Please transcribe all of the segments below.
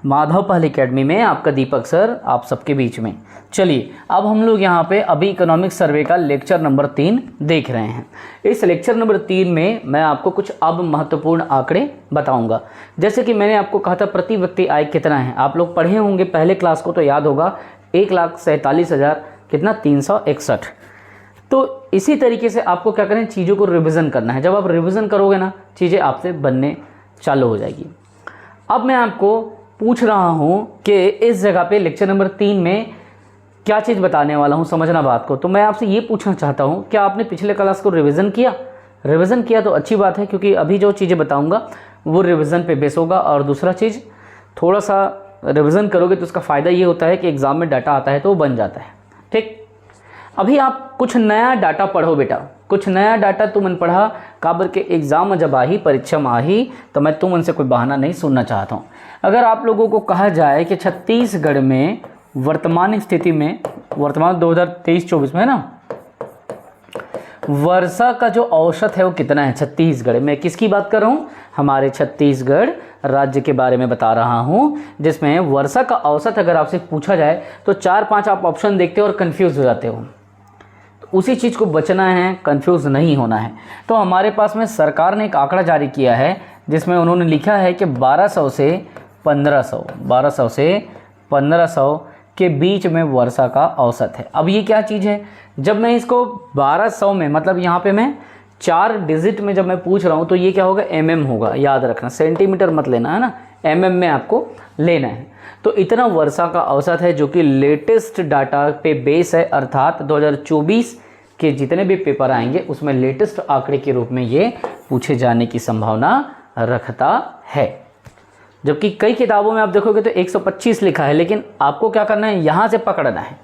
माधव पहल एकेडमी में आपका दीपक सर आप सबके बीच में। चलिए अब हम लोग यहाँ पे अभी इकोनॉमिक सर्वे का लेक्चर नंबर 3 देख रहे हैं। इस लेक्चर नंबर 3 में मैं आपको कुछ अब महत्वपूर्ण आंकड़े बताऊंगा। जैसे कि मैंने आपको कहा था प्रति व्यक्ति आय कितना है, आप लोग पढ़े होंगे पहले क्लास को तो याद होगा 1,47,000 कितना 361। तो इसी तरीके से आपको क्या करें, चीज़ों को रिविज़न करना है। जब आप रिविज़न करोगे ना चीज़ें आपसे बनने चालू हो जाएगी। अब मैं आपको पूछ रहा हूँ कि इस जगह पे लेक्चर नंबर 3 में क्या चीज़ बताने वाला हूँ, समझना बात को। तो मैं आपसे ये पूछना चाहता हूँ क्या आपने पिछले क्लास को रिवीजन किया? रिवीजन किया तो अच्छी बात है, क्योंकि अभी जो चीज़ें बताऊँगा वो रिवीजन पे बेस होगा। और दूसरा चीज़, थोड़ा सा रिवीजन करोगे तो उसका फ़ायदा ये होता है कि एग्ज़ाम में डाटा आता है तो वो बन जाता है। ठीक, अभी आप कुछ नया डाटा पढ़ो बेटा, कुछ नया डाटा तुमने पढ़ा काबर के एग्ज़ाम जब आई, परीक्षा में आई, तो मैं तुमसे कोई बहाना नहीं सुनना चाहता हूँ। अगर आप लोगों को कहा जाए कि छत्तीसगढ़ में वर्तमान स्थिति में, वर्तमान 2023-24 में है ना, वर्षा का जो औसत है वो कितना है छत्तीसगढ़ में? किसकी बात कर रहा हूँ? हमारे छत्तीसगढ़ राज्य के बारे में बता रहा हूँ, जिसमें वर्षा का औसत अगर आपसे पूछा जाए तो 4-5 आप ऑप्शन देखते हो और कंफ्यूज हो जाते हो। उसी चीज़ को बचना है, कंफ्यूज नहीं होना है। तो हमारे पास में सरकार ने एक आंकड़ा जारी किया है जिसमें उन्होंने लिखा है कि 1200 से 1500 के बीच में वर्षा का औसत है। अब ये क्या चीज़ है? जब मैं इसको 1200 में, मतलब यहाँ पे मैं 4 डिजिट में जब मैं पूछ रहा हूँ तो ये क्या होगा? mm होगा, याद रखना, सेंटीमीटर मत लेना है ना, mm में आपको लेना है। तो इतना वर्षा का औसत है जो कि लेटेस्ट डाटा पे बेस है, अर्थात 2024 के जितने भी पेपर आएंगे उसमें लेटेस्ट आंकड़े के रूप में ये पूछे जाने की संभावना रखता है। जबकि कई किताबों में आप देखोगे तो 125 लिखा है, लेकिन आपको क्या करना है, यहाँ से पकड़ना है।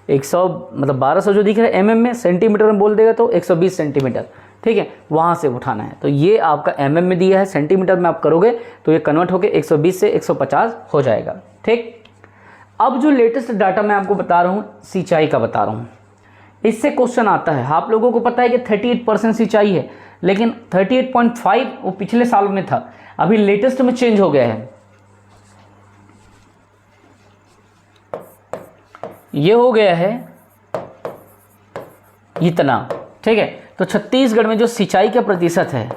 100 मतलब 1200 जो दिख रहा है mm में, सेंटीमीटर में बोल देगा तो 120 सेंटीमीटर, ठीक है, वहाँ से उठाना है। तो ये आपका mm में दिया है, सेंटीमीटर में आप करोगे तो ये कन्वर्ट होकर 120 से 150 हो जाएगा। ठीक, अब जो लेटेस्ट डाटा मैं आपको बता रहा हूँ सिंचाई का बता रहा हूँ, इससे क्वेश्चन आता है। आप लोगों को पता है कि 38% सिंचाई है, लेकिन 38.5 वो पिछले साल में था, अभी लेटेस्ट में चेंज हो गया है, ये हो गया है इतना। ठीक है, तो छत्तीसगढ़ में जो सिंचाई का प्रतिशत है,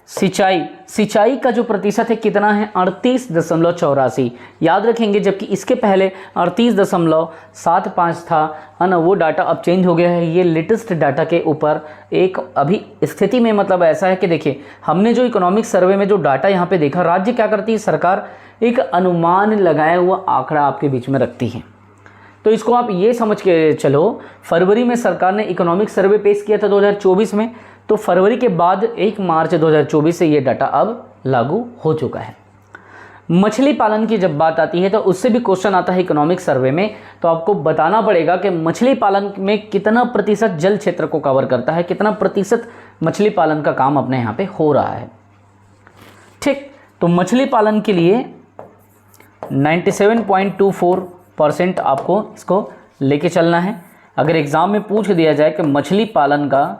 सिंचाई का जो प्रतिशत है कितना है? 38.84। याद रखेंगे, जबकि इसके पहले 38.75 था, है ना, वो डाटा अब चेंज हो गया है। ये लेटेस्ट डाटा के ऊपर एक अभी स्थिति में, मतलब ऐसा है कि देखिए हमने जो इकोनॉमिक सर्वे में जो डाटा यहाँ पे देखा, राज्य क्या करती है, सरकार एक अनुमान लगाया हुआ आंकड़ा आपके बीच में रखती है। तो इसको आप ये समझ के चलो, फरवरी में सरकार ने इकोनॉमिक सर्वे पेश किया था 2024 में, तो फरवरी के बाद 1 मार्च 2024 से ये डाटा अब लागू हो चुका है। मछली पालन की जब बात आती है तो उससे भी क्वेश्चन आता है इकोनॉमिक सर्वे में, तो आपको बताना पड़ेगा कि मछली पालन में कितना प्रतिशत जल क्षेत्र को कवर करता है, कितना प्रतिशत मछली पालन का काम अपने यहाँ पे हो रहा है। ठीक, तो मछली पालन के लिए 97.24% आपको इसको लेके चलना है। अगर एग्ज़ाम में पूछ दिया जाए कि मछली पालन का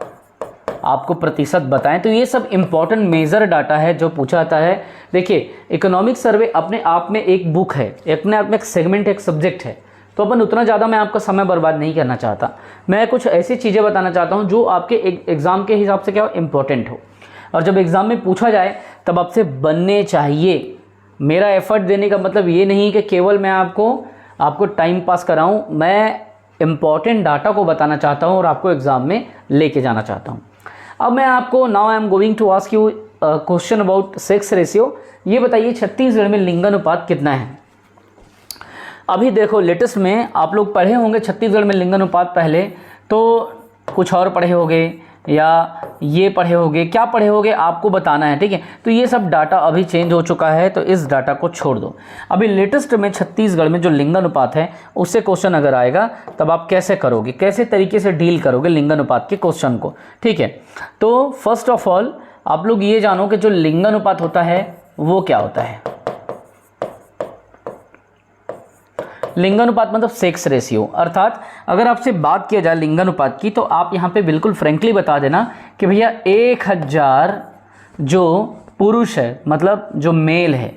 आपको प्रतिशत बताएं, तो ये सब इंपॉर्टेंट मेजर डाटा है जो पूछा जाता है। देखिए इकोनॉमिक सर्वे अपने आप में एक बुक है, अपने आप में एक सेगमेंट, एक सब्जेक्ट है, तो अपन उतना ज़्यादा मैं आपका समय बर्बाद नहीं करना चाहता। मैं कुछ ऐसी चीज़ें बताना चाहता हूँ जो आपके एग्ज़ाम के हिसाब से क्या हो, इम्पोर्टेंट हो, और जब एग्ज़ाम में पूछा जाए तब आपसे बनने चाहिए। मेरा एफर्ट देने का मतलब ये नहीं कि केवल मैं आपको टाइम पास कराऊँ, मैं इम्पॉर्टेंट डाटा को बताना चाहता हूँ और आपको एग्ज़ाम में लेके जाना चाहता हूँ। अब मैं आपको now I am going to ask you question about sex ratio. ये बताइए छत्तीसगढ़ में लिंगानुपात कितना है? अभी देखो लेटेस्ट में आप लोग पढ़े होंगे छत्तीसगढ़ में लिंगानुपात, पहले तो कुछ और पढ़े होंगे या ये पढ़े होंगे, क्या पढ़े होंगे आपको बताना है। ठीक है, तो ये सब डाटा अभी चेंज हो चुका है, तो इस डाटा को छोड़ दो। अभी लेटेस्ट में छत्तीसगढ़ में जो लिंगानुपात है उससे क्वेश्चन अगर आएगा तब आप कैसे करोगे, कैसे तरीके से डील करोगे लिंगानुपात के क्वेश्चन को। ठीक है, तो फर्स्ट ऑफ ऑल आप लोग ये जानो कि जो लिंगानुपात होता है वो क्या होता है। लिंगानुपात मतलब सेक्स रेशियो, अर्थात अगर आपसे बात किया जाए लिंगानुपात की तो आप यहाँ पे बिल्कुल फ्रेंकली बता देना कि भैया 1000 जो पुरुष है, मतलब जो मेल है,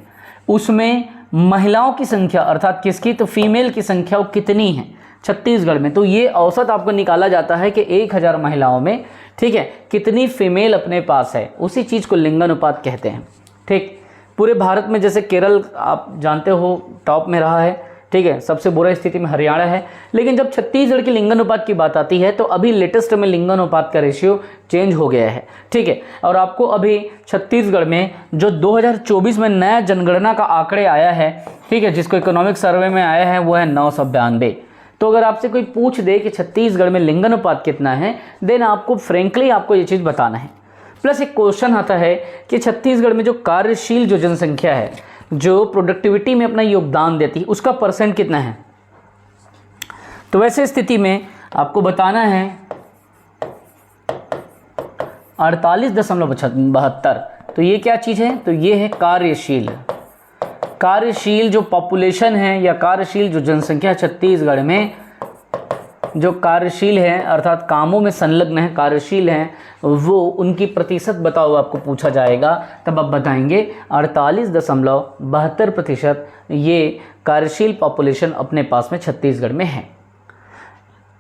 उसमें महिलाओं की संख्या अर्थात किसकी, तो फीमेल की संख्या वो कितनी है छत्तीसगढ़ में। तो ये औसत आपको निकाला जाता है कि 1000 महिलाओं में, ठीक है, कितनी फीमेल अपने पास है, उसी चीज़ को लिंगानुपात कहते हैं। ठीक, पूरे भारत में जैसे केरल आप जानते हो टॉप में रहा है, ठीक है, सबसे बुरा स्थिति में हरियाणा है, लेकिन जब छत्तीसगढ़ की लिंगानुपात की बात आती है तो अभी लेटेस्ट में लिंगानुपात का रेशियो चेंज हो गया है, ठीक है। और आपको अभी छत्तीसगढ़ में जो 2024 में नया जनगणना का आंकड़े आया है, ठीक है, जिसको इकोनॉमिक सर्वे में आया है, वो है 992। तो अगर आपसे कोई पूछ दे कि छत्तीसगढ़ में लिंगानुपात कितना है, देन आपको फ्रेंकली आपको ये चीज़ बताना है। प्लस एक क्वेश्चन आता है कि छत्तीसगढ़ में जो कार्यशील जो जनसंख्या है, जो प्रोडक्टिविटी में अपना योगदान देती है, उसका परसेंट कितना है। तो वैसे स्थिति में आपको बताना है 48.72। तो ये क्या चीज़ है, तो ये है कार्यशील जो पॉपुलेशन है या कार्यशील जो जनसंख्या छत्तीसगढ़ में जो कार्यशील है अर्थात कामों में संलग्न है, कार्यशील है, वो उनकी प्रतिशत बताओ आपको पूछा जाएगा, तब आप बताएंगे 48.72% ये कार्यशील पॉपुलेशन अपने पास में छत्तीसगढ़ में है।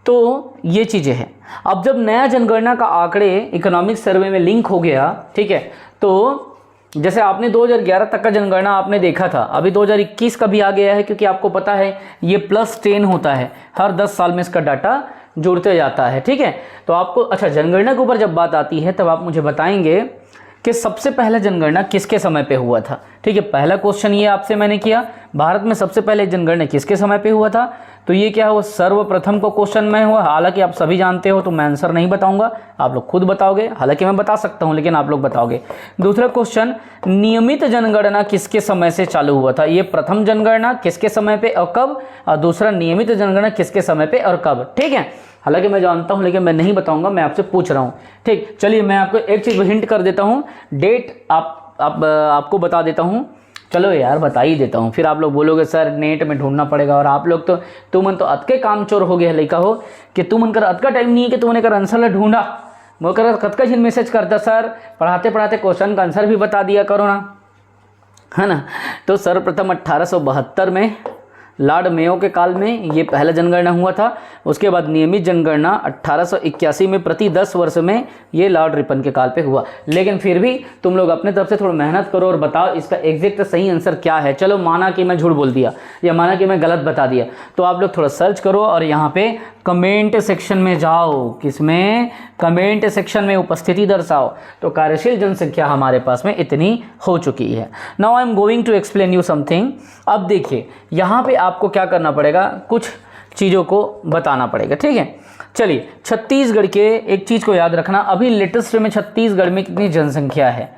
तो ये चीज़ें हैं। अब जब नया जनगणना का आंकड़े इकोनॉमिक सर्वे में लिंक हो गया, ठीक है, तो जैसे आपने 2011 तक का जनगणना आपने देखा था, अभी 2021 का भी आ गया है, क्योंकि आपको पता है ये +10 होता है, हर 10 साल में इसका डाटा जुड़ते जाता है, ठीक है। तो आपको अच्छा जनगणना के ऊपर जब बात आती है तब आप मुझे बताएंगे कि सबसे पहला जनगणना किसके समय पे हुआ था, ठीक है। पहला क्वेश्चन ये आपसे मैंने किया, भारत में सबसे पहले जनगणना किसके समय पे हुआ था, तो ये क्या हुआ, सर्वप्रथम को क्वेश्चन में हुआ। हालांकि आप सभी जानते हो तो मैं आंसर नहीं बताऊंगा, आप लोग खुद बताओगे, हालांकि मैं बता सकता हूं लेकिन आप लोग बताओगे। दूसरा क्वेश्चन, नियमित जनगणना किसके समय से चालू हुआ था, ये प्रथम जनगणना किसके समय पे और कब, और दूसरा नियमित जनगणना किसके समय पे और कब, ठीक है। हालांकि मैं जानता हूं लेकिन मैं नहीं बताऊंगा, मैं आपसे पूछ रहा हूं, ठीक। चलिए मैं आपको एक चीज़ हिंट कर देता हूं, डेट आपको बता देता हूं। चलो यार बता ही देता हूँ, फिर आप लोग बोलोगे सर नेट में ढूंढना पड़ेगा, और आप लोग तो तुमन तो अतके काम चोर हो गया लड़का हो कि तुमन कर अतका टाइम नहीं है कि तुमने कर आंसर ढूंढा, वो कर कतका जिन मैसेज करता सर पढ़ाते पढ़ाते क्वेश्चन का आंसर भी बता दिया करो ना, है ना। तो सर्वप्रथम 1872 में लॉर्ड मेयो के काल में ये पहला जनगणना हुआ था। उसके बाद नियमित जनगणना 1881 में प्रति 10 वर्ष में ये लॉर्ड रिपन के काल पे हुआ। लेकिन फिर भी तुम लोग अपने तरफ से थोड़ा मेहनत करो और बताओ इसका एग्जैक्ट सही आंसर क्या है। चलो माना कि मैं झूठ बोल दिया या माना कि मैं गलत बता दिया, तो आप लोग थोड़ा सर्च करो और यहाँ पे कमेंट सेक्शन में जाओ, किसमें, कमेंट सेक्शन में उपस्थिति दर्शाओ। तो कार्यशील जनसंख्या हमारे पास में इतनी हो चुकी है। Now I am going to explain you something. अब देखिए यहाँ पे आपको क्या करना पड़ेगा, कुछ चीज़ों को बताना पड़ेगा, ठीक है। चलिए छत्तीसगढ़ के एक चीज़ को याद रखना, अभी लेटेस्ट में छत्तीसगढ़ में कितनी जनसंख्या है।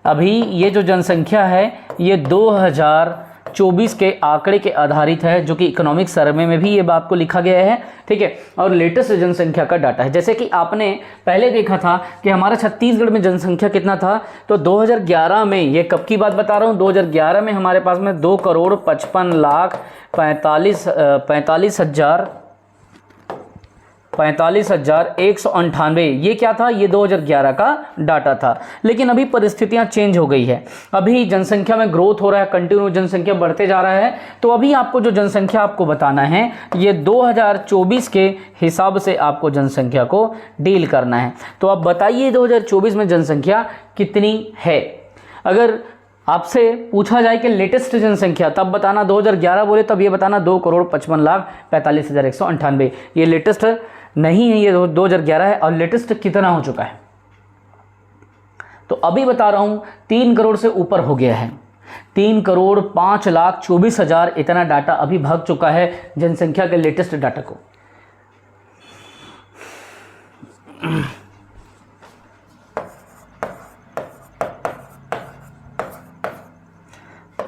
अभी ये जो जनसंख्या है ये 2024 के आंकड़े के आधारित है, जो कि इकोनॉमिक सर्वे में भी ये बात को लिखा गया है, ठीक है। और लेटेस्ट जनसंख्या का डाटा है। जैसे कि आपने पहले देखा था कि हमारा छत्तीसगढ़ में जनसंख्या कितना था, तो 2011 में, ये कब की बात बता रहा हूँ, 2011 में हमारे पास में 2,55,45,198, ये क्या था, ये 2011 का डाटा था। लेकिन अभी परिस्थितियां चेंज हो गई है, अभी जनसंख्या में ग्रोथ हो रहा है, कंटिन्यू जनसंख्या बढ़ते जा रहा है। तो अभी आपको जो जनसंख्या आपको बताना है ये 2024 के हिसाब से आपको जनसंख्या को डील करना है। तो आप बताइए 2024 में जनसंख्या कितनी है। अगर आपसे पूछा जाए कि लेटेस्ट जनसंख्या, तब बताना 2011 बोले तब ये बताना 2,55,45,198। ये लेटेस्ट नहीं है, ये 2011 है। और लेटेस्ट कितना हो चुका है, तो अभी बता रहा हूं 3 करोड़ से ऊपर हो गया है। 3,05,24,000 इतना डाटा अभी भाग चुका है जनसंख्या के लेटेस्ट डाटा को।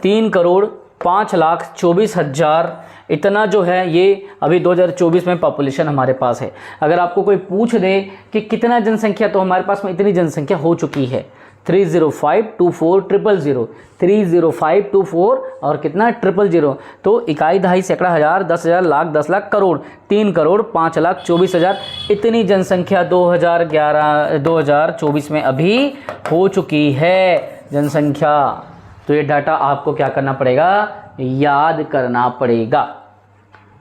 3,05,24,000 इतना जो है ये अभी 2024 में पॉपुलेशन हमारे पास है। अगर आपको कोई पूछ दे कि कितना जनसंख्या, तो हमारे पास में इतनी जनसंख्या हो चुकी है 30524,000 30524 और कितना 000। तो इकाई, दहाई, सैकड़ा, हजार, 10,000, लाख, 10 लाख, करोड़, 3,05,24,000 इतनी जनसंख्या 2024 में अभी हो चुकी है जनसंख्या। तो ये डाटा आपको क्या करना पड़ेगा, याद करना पड़ेगा।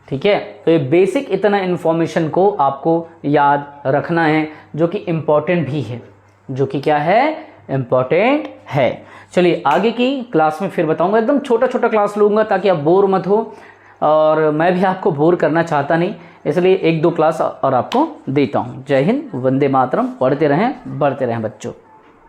ठीक है, तो ये बेसिक इतना इन्फॉर्मेशन को आपको याद रखना है, जो कि इम्पॉर्टेंट भी है, जो कि क्या है, इम्पॉर्टेंट है। चलिए आगे की क्लास में फिर बताऊंगा, एकदम छोटा छोटा क्लास लूँगा ताकि आप बोर मत हो, और मैं भी आपको बोर करना चाहता नहीं, इसलिए 1-2 क्लास और आपको देता हूँ। जय हिंद, वंदे मातरम, पढ़ते रहें बढ़ते रहें बच्चों।